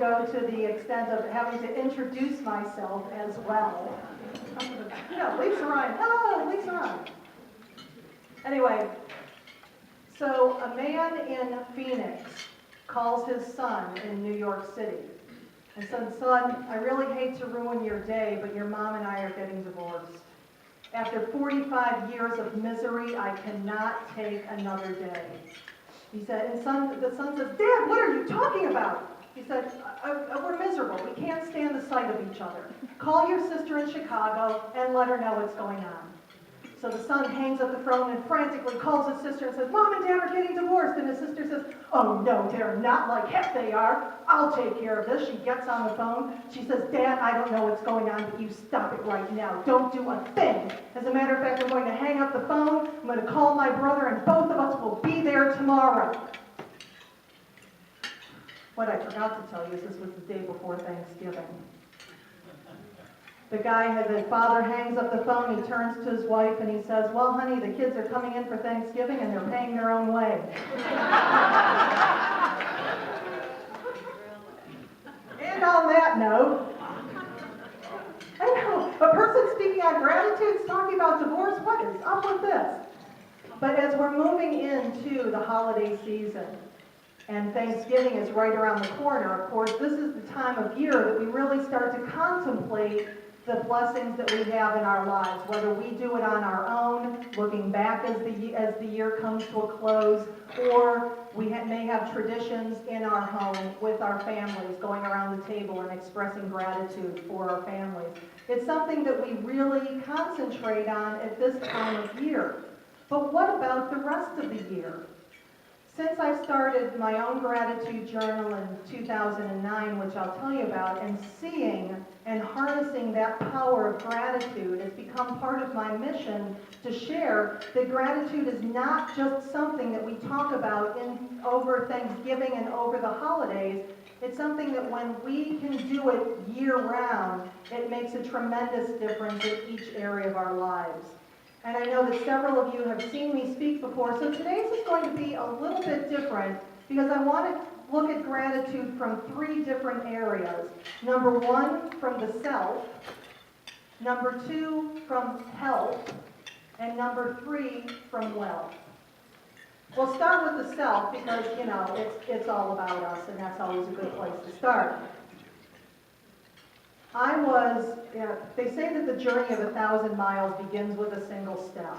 go to the extent of having to introduce myself as well. Lisa Ryan. Hello, Lisa Ryan. Anyway, so a man in Phoenix calls his son in New York City and said, son, I really hate to ruin your day, but your mom and I are getting divorced. After 45 years of misery, I cannot take another day. He said, and the son says, Dad, what are you talking about? He said, we're miserable. We can't stand the sight of each other. Call your sister in Chicago and let her know what's going on. So the son hangs up the phone and frantically calls his sister and says, Mom and Dad are getting divorced. And his sister says, oh no, they're not, like heck they are. I'll take care of this. She gets on the phone. She says, Dad, I don't know what's going on, but you stop it right now. Don't do a thing. As a matter of fact, I'm going to hang up the phone. I'm going to call my brother, and both of us will be there tomorrow. What I forgot to tell you is this was the day before Thanksgiving. The father hangs up the phone, he turns to his wife and he says, well, honey, the kids are coming in for Thanksgiving and they're paying their own way. And on that note, I know, a person speaking on gratitude is talking about divorce. What is up with this? But as we're moving into the holiday season, and Thanksgiving is right around the corner, of course, this is the time of year that we really start to contemplate the blessings that we have in our lives, whether we do it on our own, looking back as the year comes to a close, or we may have traditions in our home with our families, going around the table and expressing gratitude for our families. It's something that we really concentrate on at this time of year. But what about the rest of the year? Since I started my own gratitude journal in 2009, which I'll tell you about, and seeing and harnessing that power of gratitude has become part of my mission to share that gratitude is not just something that we talk about over Thanksgiving and over the holidays. It's something that when we can do it year-round, it makes a tremendous difference in each area of our lives. And I know that several of you have seen me speak before, so today's is going to be a little bit different because I want to look at gratitude from three different areas. Number one, from the self. Number two, from health. And number three, from wealth. We'll start with the self because, it's all about us, and that's always a good place to start. They say that the journey of 1,000 miles begins with a single step.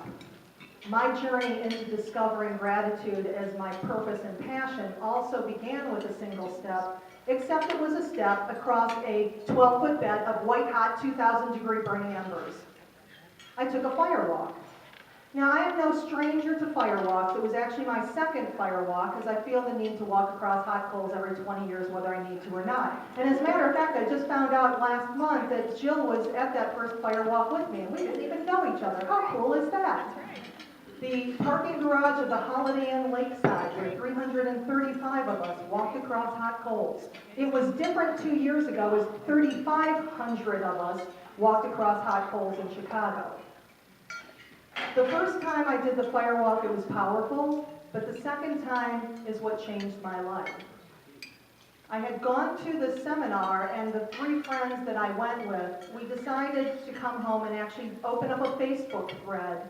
My journey into discovering gratitude as my purpose and passion also began with a single step, except it was a step across a 12-foot bed of white-hot, 2,000-degree burning embers. I took a fire walk. Now, I am no stranger to fire walks. It was actually my second fire walk because I feel the need to walk across hot coals every 20 years whether I need to or not. And as a matter of fact, I just found out last month that Jill was at that first fire walk with me, and we didn't even know each other. How cool is that? The parking garage of the Holiday Inn Lakeside, where 335 of us walked across hot coals. It was different 2 years ago, as 3,500 of us walked across hot coals in Chicago. The first time I did the fire walk, it was powerful, but the second time is what changed my life. I had gone to the seminar, and the three friends that I went with, we decided to come home and actually open up a Facebook thread.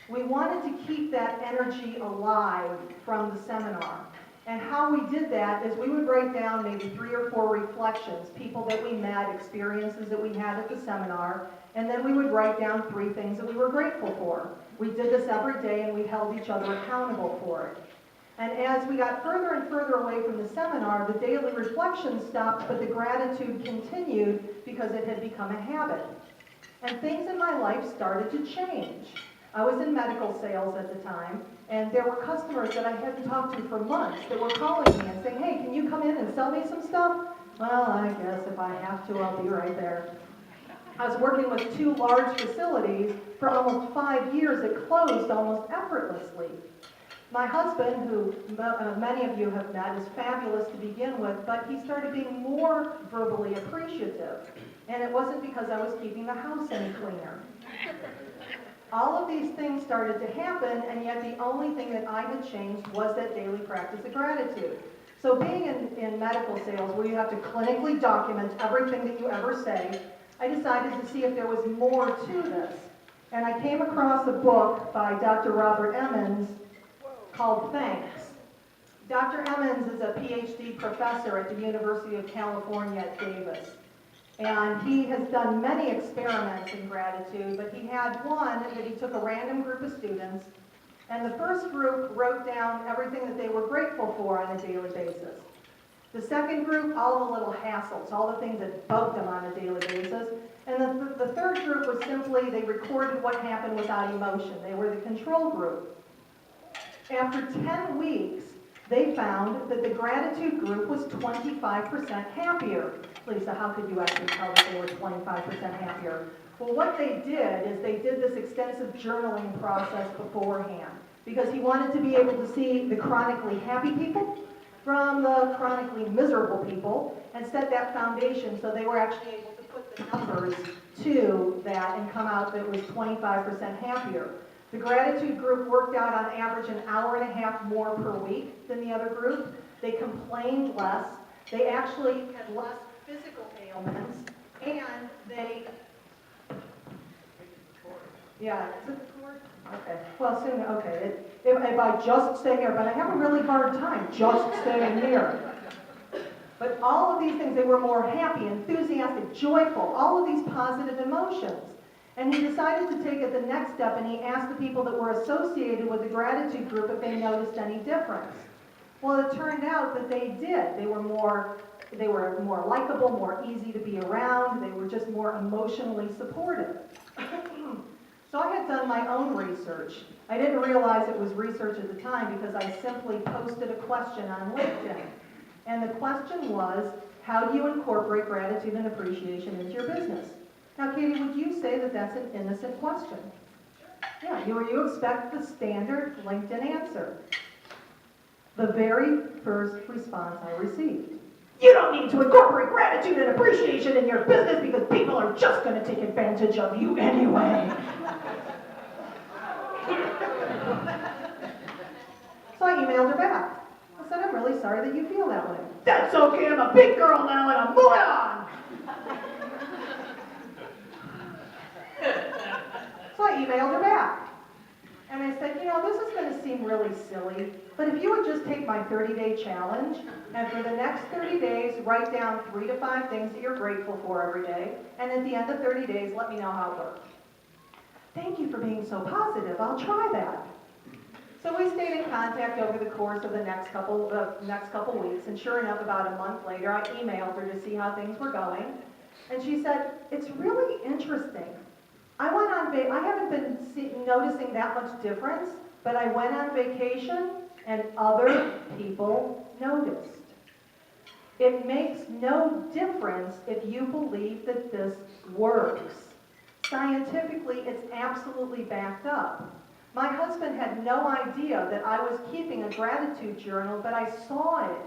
We wanted to keep that energy alive from the seminar. And how we did that is we would write down maybe 3 or 4 reflections, people that we met, experiences that we had at the seminar, and then we would write down 3 things that we were grateful for. We did this every day, and we held each other accountable for it. And as we got further and further away from the seminar, the daily reflection stopped, but the gratitude continued because it had become a habit. And things in my life started to change. I was in medical sales at the time, and there were customers that I hadn't talked to for months that were calling me and saying, hey, can you come in and sell me some stuff? Well, I guess if I have to, I'll be right there. I was working with 2 large facilities for almost 5 years that closed almost effortlessly. My husband, who many of you have met, is fabulous to begin with, but he started being more verbally appreciative. And it wasn't because I was keeping the house any cleaner. All of these things started to happen, and yet the only thing that I had changed was that daily practice of gratitude. So being in medical sales, where you have to clinically document everything that you ever say, I decided to see if there was more to this. And I came across a book by Dr. Robert Emmons called Thanks. Dr. Emmons is a PhD professor at the University of California at Davis. And he has done many experiments in gratitude, but he had one that he took a random group of students, and the first group wrote down everything that they were grateful for on a daily basis. The second group, all the little hassles, all the things that bugged them on a daily basis. And the third group was simply, they recorded what happened without emotion. They were the control group. After 10 weeks, they found that the gratitude group was 25% happier. Lisa, how could you actually tell that they were 25% happier? Well, what they did is they did this extensive journaling process beforehand, because he wanted to be able to see the chronically happy people from the chronically miserable people and set that foundation, so they were actually able to put the numbers to that and come out that it was 25% happier. The gratitude group worked out on average an hour and a half more per week than the other group. They complained less. They actually had less physical ailments, and they... Yeah, is it the cord? Okay. Well, soon, okay. If I just stay here, but I have a really hard time just staying here. But all of these things, they were more happy, enthusiastic, joyful, all of these positive emotions. And he decided to take it the next step, and he asked the people that were associated with the gratitude group if they noticed any difference. Well, it turned out that they did. They were more likable, more easy to be around. They were just more emotionally supportive. So I had done my own research. I didn't realize it was research at the time because I simply posted a question on LinkedIn. And the question was, how do you incorporate gratitude and appreciation into your business? Now, Katie, would you say that that's an innocent question? Yeah, you expect the standard LinkedIn answer. The very first response I received: you don't need to incorporate gratitude and appreciation in your business because people are just going to take advantage of you anyway. So I emailed her back. I said, I'm really sorry that you feel that way. That's okay, I'm a big girl now and I'm moving on. So I emailed her back. And I said, this is going to seem really silly, but if you would just take my 30-day challenge, and for the next 30 days, write down 3 to 5 things that you're grateful for every day, and at the end of 30 days, let me know how it worked. Thank you for being so positive. I'll try that. So we stayed in contact over the course of the next couple weeks, and sure enough, about a month later, I emailed her to see how things were going, and she said, it's really interesting. I haven't been noticing that much difference, but I went on vacation and other people noticed. It makes no difference if you believe that this works. Scientifically, it's absolutely backed up. My husband had no idea that I was keeping a gratitude journal, but I saw it.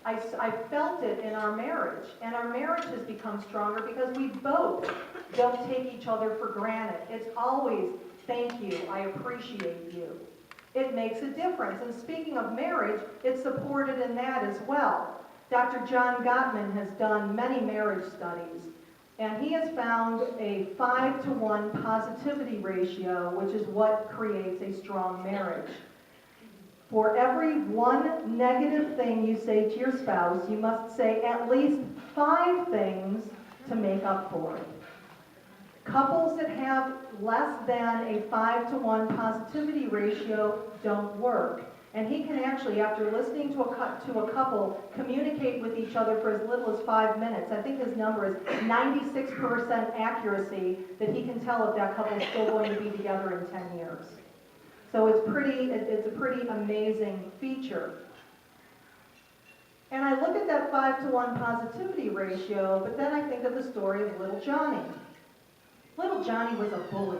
I felt it in our marriage, and our marriage has become stronger because we both don't take each other for granted. It's always, thank you, I appreciate you. It makes a difference. And speaking of marriage, it's supported in that as well. Dr. John Gottman has done many marriage studies, and he has found a 5-to-1 positivity ratio, which is what creates a strong marriage. For every one negative thing you say to your spouse, you must say at least 5 things to make up for it. Couples that have less than a 5-to-1 positivity ratio don't work. And he can actually, after listening to a couple, communicate with each other for as little as 5 minutes. I think his number is 96% accuracy that he can tell if that couple is still going to be together in 10 years. So it's a pretty amazing feature. And I look at that 5-to-1 positivity ratio, but then I think of the story of little Johnny. Little Johnny was a bully,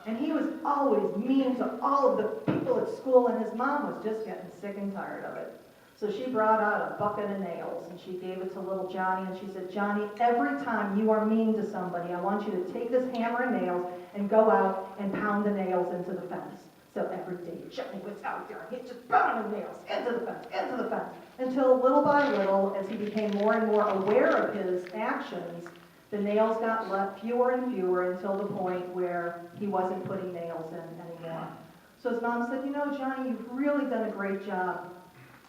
and he was always mean to all of the people at school, and his mom was just getting sick and tired of it. So she brought out a bucket of nails, and she gave it to little Johnny, and she said, Johnny, every time you are mean to somebody, I want you to take this hammer and nails and go out and pound the nails into the fence. So every day, Johnny was out there, and he'd just pound the nails into the fence, until little by little, as he became more and more aware of his actions, the nails got left fewer and fewer until the point where he wasn't putting nails in anymore. So his mom said, you know, Johnny, you've really done a great job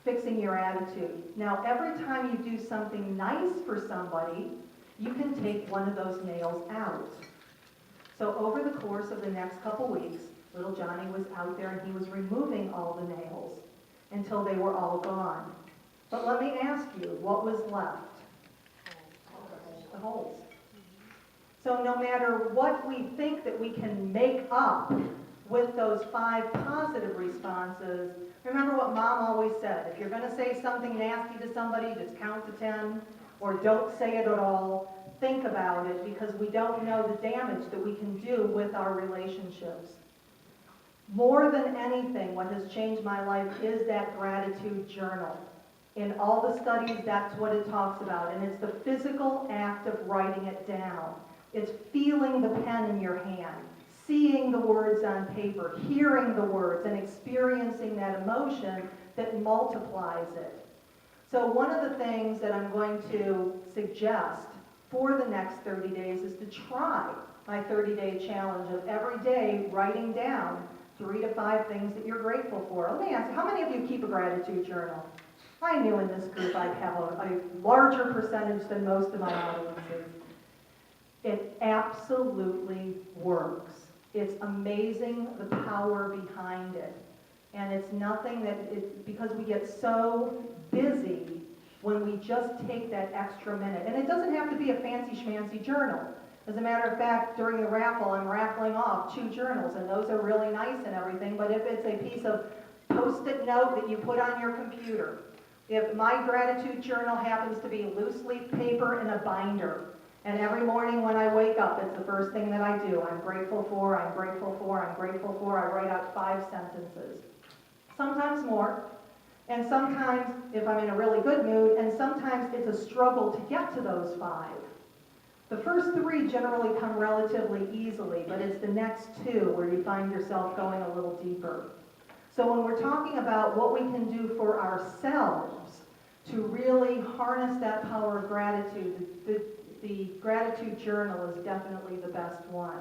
fixing your attitude. Now, every time you do something nice for somebody, you can take one of those nails out. So over the course of the next couple weeks, little Johnny was out there and he was removing all the nails until they were all gone. But let me ask you, what was left? The holes. So no matter what we think that we can make up with those 5 positive responses, remember what Mom always said, if you're going to say something nasty to somebody, just count to 10, or don't say it at all. Think about it, because we don't know the damage that we can do with our relationships. More than anything, what has changed my life is that gratitude journal. In all the studies, that's what it talks about, and it's the physical act of writing it down. It's feeling the pen in your hand, seeing the words on paper, hearing the words, and experiencing that emotion that multiplies it. So one of the things that I'm going to suggest for the next 30 days is to try my 30-day challenge of every day writing down 3 to 5 things that you're grateful for. Let me ask you, how many of you keep a gratitude journal? I knew in this group I'd have a larger percentage than most of my audiences. It absolutely works. It's amazing the power behind it. And it's nothing that, because we get so busy when we just take that extra minute. And it doesn't have to be a fancy schmancy journal. As a matter of fact, during the raffle, I'm raffling off 2 journals, and those are really nice and everything, but if it's a piece of Post-it note that you put on your computer, if my gratitude journal happens to be loose leaf paper in a binder, and every morning when I wake up, it's the first thing that I do. I'm grateful for, I'm grateful for, I'm grateful for. I write out 5 sentences. Sometimes more, and sometimes if I'm in a really good mood, and sometimes it's a struggle to get to those 5. The first 3 generally come relatively easily, but it's the next 2 where you find yourself going a little deeper. So when we're talking about what we can do for ourselves to really harness that power of gratitude, the gratitude journal is definitely the best one.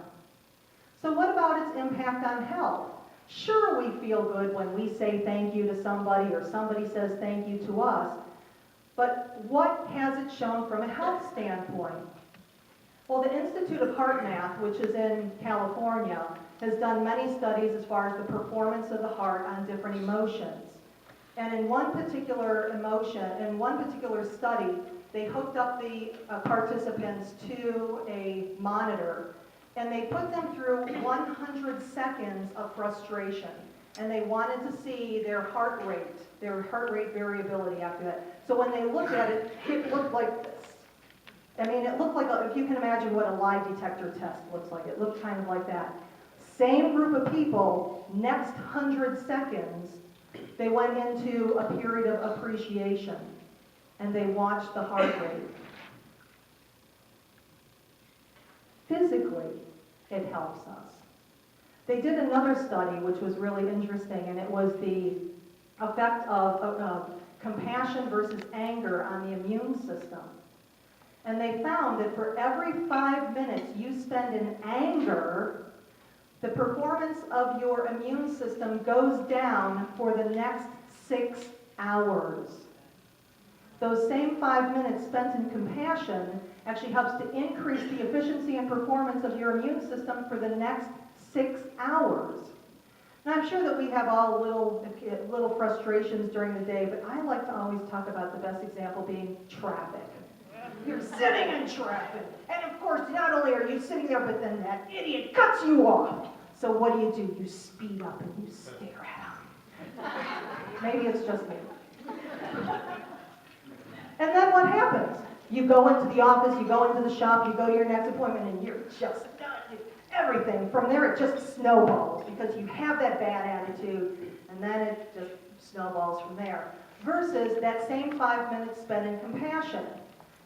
So what about its impact on health? Sure, we feel good when we say thank you to somebody or somebody says thank you to us, but what has it shown from a health standpoint? Well, the Institute of Heart Math, which is in California, has done many studies as far as the performance of the heart on different emotions. And in one particular study, they hooked up the participants to a monitor, and they put them through 100 seconds of frustration. And they wanted to see their heart rate variability after that. So when they looked at it, it looked like this. I mean, it looked like, if you can imagine what a lie detector test looks like, it looked kind of like that. Same group of people, next 100 seconds, they went into a period of appreciation, and they watched the heart rate. Physically, it helps us. They did another study, which was really interesting, and it was the effect of compassion versus anger on the immune system. And they found that for every 5 minutes you spend in anger, the performance of your immune system goes down for the next 6 hours. Those same 5 minutes spent in compassion actually helps to increase the efficiency and performance of your immune system for the next 6 hours. Now, I'm sure that we have all little frustrations during the day, but I like to always talk about the best example being traffic. You're sitting in traffic, and of course, not only are you sitting there, but then that idiot cuts you off. So what do? You speed up and you stare at him. Maybe it's just me. And then what happens? You go into the office, you go into the shop, you go to your next appointment, and you're just done. Everything from there, it just snowballs because you have that bad attitude, and then it just snowballs from there. Versus that same 5 minutes spent in compassion.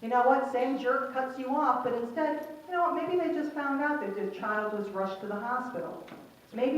You know what, same jerk cuts you off, but instead, you know what, maybe they just found out that their child was rushed to the hospital. Maybe